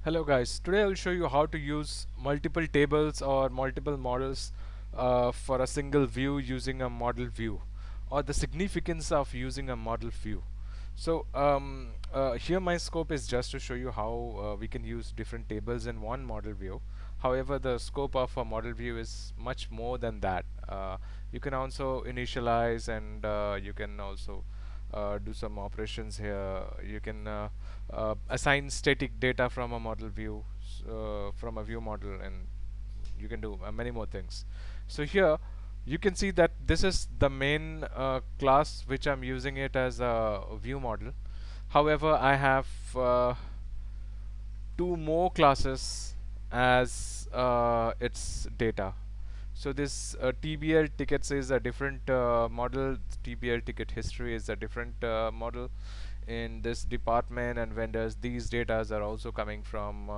Hello guys, today I will show you how to use multiple tables or multiple models for a single view using a model view, or the significance of using a model view. So here my scope is just to show you how we can use different tables in one model view. However, the scope of a model view is much more than that. You can also initialize, and you can also do some operations here. You can assign static data from a model view, from a view model, and you can do many more things. So here you can see that this is the main class which I'm using it as a view model. However, I have two more classes as its data. So this TBL tickets is a different model. TBL ticket history is a different model. In this department and vendors, these datas are also coming from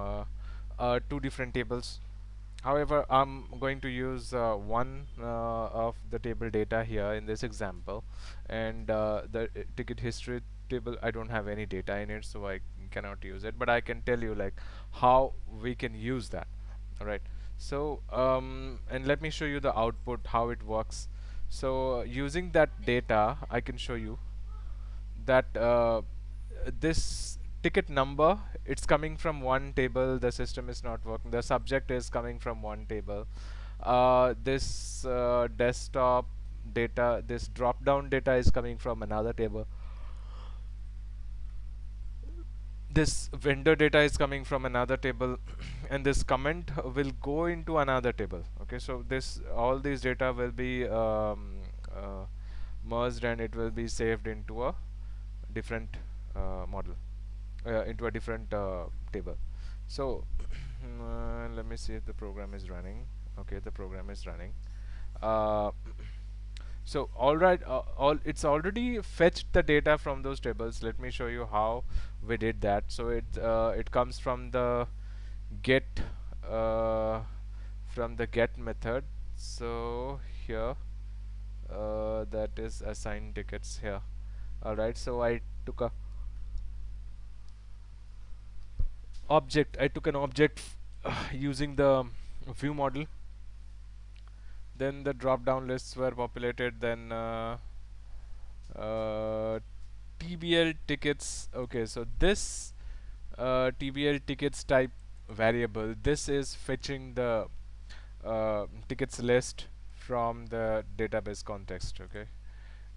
two different tables. However, I'm going to use one of the table data here in this example, and the ticket history table, I don't have any data in it, so I cannot use it. But I can tell you like how we can use that. All right. So and let me show you the output, how it works. So using that data, I can show you that this ticket number, it's coming from one table. The system is not working. The subject is coming from one table. This desktop data, this drop down data is coming from another table. This vendor data is coming from another table and this comment will go into another table. Okay, so this, all these data will be merged, and it will be saved into a different model, into a different table. So let me see if the program is running. Okay, the program is running. uh, so all right, all it's already fetched the data from those tables. Let me show you how we did that. So it comes from the get, uh, from the get method. So here that is assign tickets here. All right, so I took a object. I took an object using the view model. Then the drop down lists were populated. Then uh, TBL tickets. Okay, so this TBL tickets type variable, this is fetching the tickets list from the database context. Okay,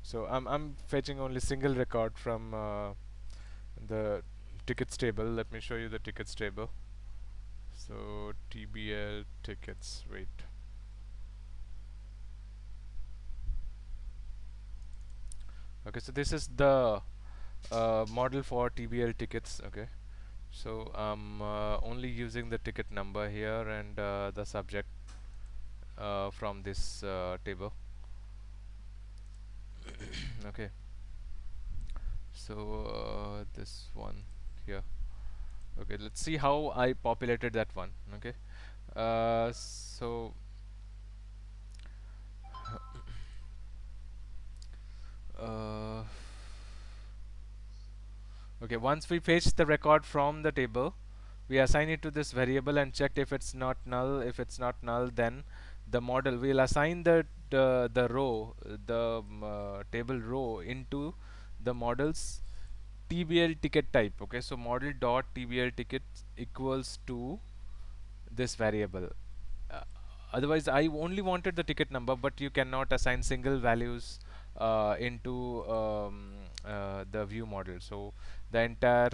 so I'm fetching only single record from the tickets table. Let me show you the tickets table. So TBL tickets, wait. Okay, so this is the model for TBL tickets. Okay, so I'm only using the ticket number here, and the subject from this table. Okay, so this one here. Okay, let's see how I populated that one. Okay, so uh, okay, once we fetch the record from the table, we assign it to this variable and check if it's not null. If it's not null, then the model will assign the row, the table row into the model's TBL ticket type. Okay, so model dot TBL ticket equals to this variable. Uh, Otherwise, I only wanted the ticket number, but you cannot assign single values into the view model. So the entire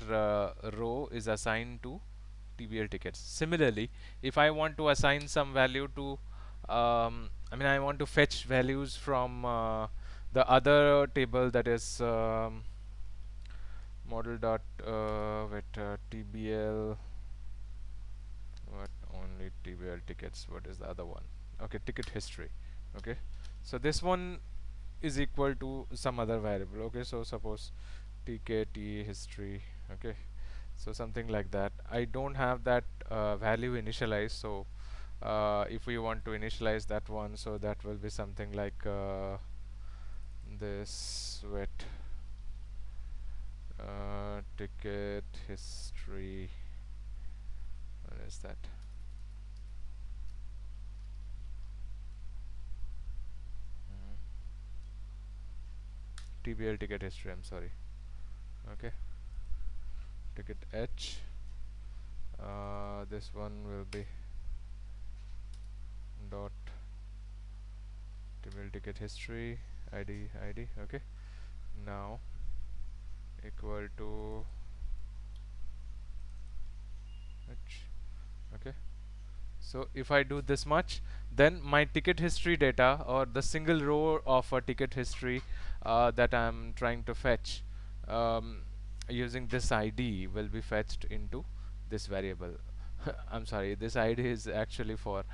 row is assigned to TBL tickets. Similarly, if I want to assign some value to, I mean, I want to fetch values from the other table, that is model dot with TBL, what, only TBL tickets. What is the other one? Okay, ticket history. Okay, so this one is equal to some other variable. Okay, so suppose TKT history. Okay, so something like that. I don't have that value initialized, so if we want to initialize that one, so that will be something like this with ticket history. Where is that? Mhm. TBL ticket history, I'm sorry. Okay, ticket H. This one will be dot TBL ticket history ID. Okay, now equal to H. Okay, so if I do this much, then my ticket history data, or the single row of a ticket history that I'm trying to fetch um, using this ID will be fetched into this variable. I'm sorry, this ID is actually for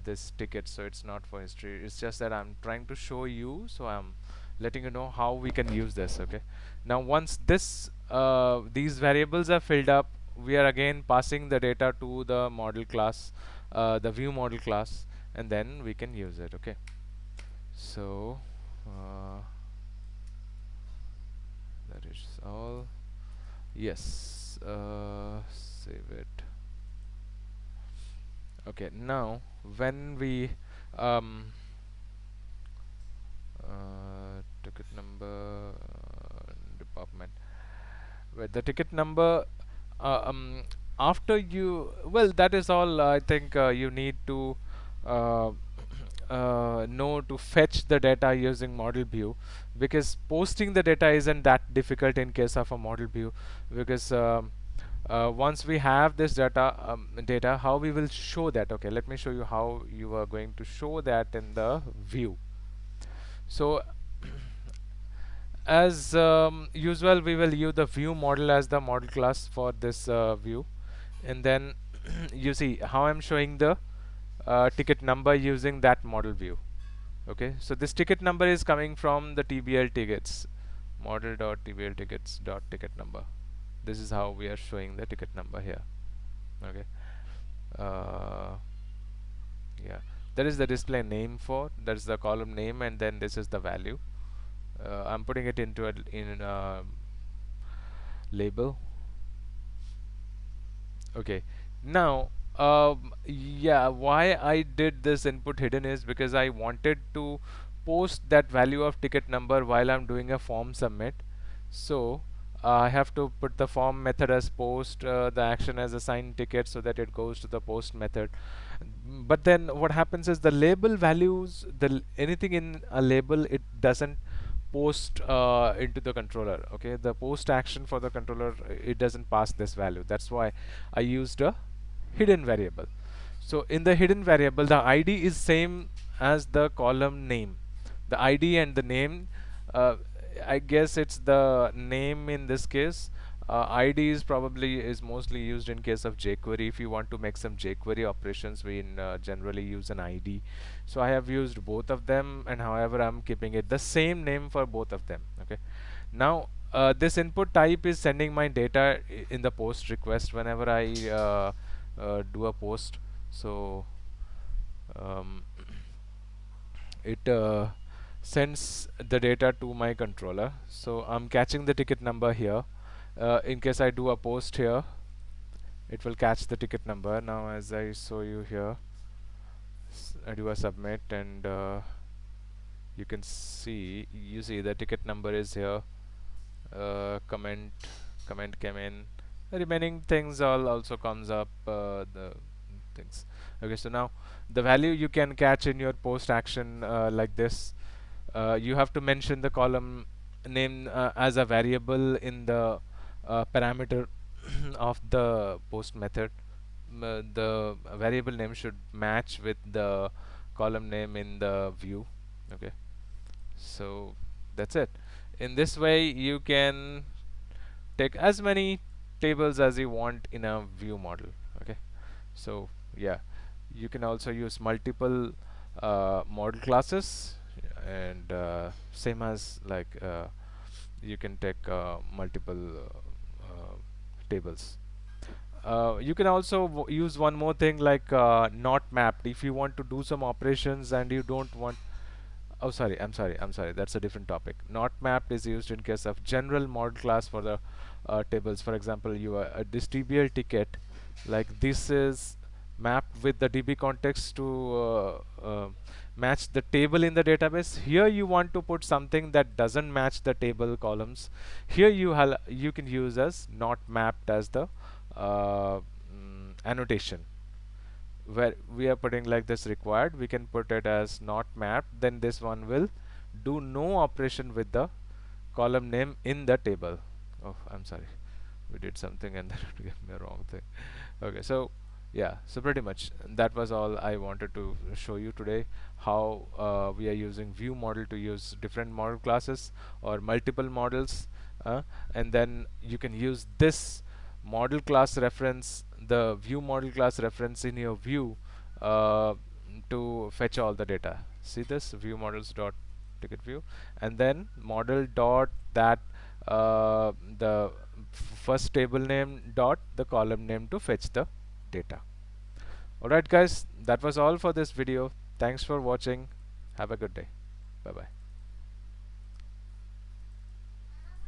this ticket, so it's not for history. It's just that I'm trying to show you, so I'm letting you know how we can use this. Okay, now once this these variables are filled up, we are again passing the data to the model class, the view model class, and then we can use it. Okay, so that is all. Yes, save it. Okay, now when we um, ticket number department, where the ticket number uh, um, after you, well, that is all. I think you need to uh, know to fetch the data using model view, because posting the data isn't that difficult in case of a model view, because once we have this data, how we will show that. Okay, let me show you how you are going to show that in the view. So as usual, we will use the view model as the model class for this view, and then you see how I'm showing the ticket number using that model view. Okay, so this ticket number is coming from the TBL tickets, model.tbl tickets dot ticket number. This is how we are showing the ticket number here. Okay, uh, yeah, that is the display name for, that is the column name, and then this is the value. I'm putting it into a label. Okay, now yeah, why I did this input hidden is because I wanted to post that value of ticket number while I'm doing a form submit. So I have to put the form method as post, the action as assign ticket, so that it goes to the post method. But then what happens is the label values, anything in a label, it doesn't post into the controller. Okay, the post action for the controller, it doesn't pass this value. That's why I used a hidden variable. So in the hidden variable, the ID is same as the column name. The ID and the name, uh, I guess it's the name in this case. ID is probably is mostly used in case of jQuery. If you want to make some jQuery operations, we generally use an ID. So I have used both of them, and however I'm keeping it the same name for both of them. Okay, now this input type is sending my data in the post request whenever I do a post. So um, it sends the data to my controller. So I'm catching the ticket number here. In case I do a post here, it will catch the ticket number. Now as I show you here, I do a submit, and you see the ticket number is here. Comment came in. The remaining things all also comes up, the things. Okay, so now the value you can catch in your post action like this. You have to mention the column name as a variable in the parameter of the post method. The variable name should match with the column name in the view. Okay, so that's it. In this way you can take as many tables as you want in a view model. Okay, so yeah, you can also use multiple model classes, and same as like you can take multiple tables. You can also use one more thing like not mapped. If you want to do some operations and you don't want, oh sorry, I'm sorry, that's a different topic. Not mapped is used in case of general model class for the tables. For example, you this TBL ticket like this is mapped with the DB context to match the table in the database. Here you want to put something that doesn't match the table columns. Here you can use as not mapped as the annotation, where we are putting like this required. We can put it as not mapped, then this one will do no operation with the column name in the table. Oh, I'm sorry, we did something and then it gave me a wrong thing. Okay, so yeah, so pretty much that was all I wanted to show you today, how we are using view model to use different model classes or multiple models, and then you can use this model class reference, the view model class reference in your view, uh, to fetch all the data. See this view models dot ticket view, and then model dot that the first table name dot the column name to fetch the data. Alright guys, that was all for this video. Thanks for watching. Have a good day. Bye bye.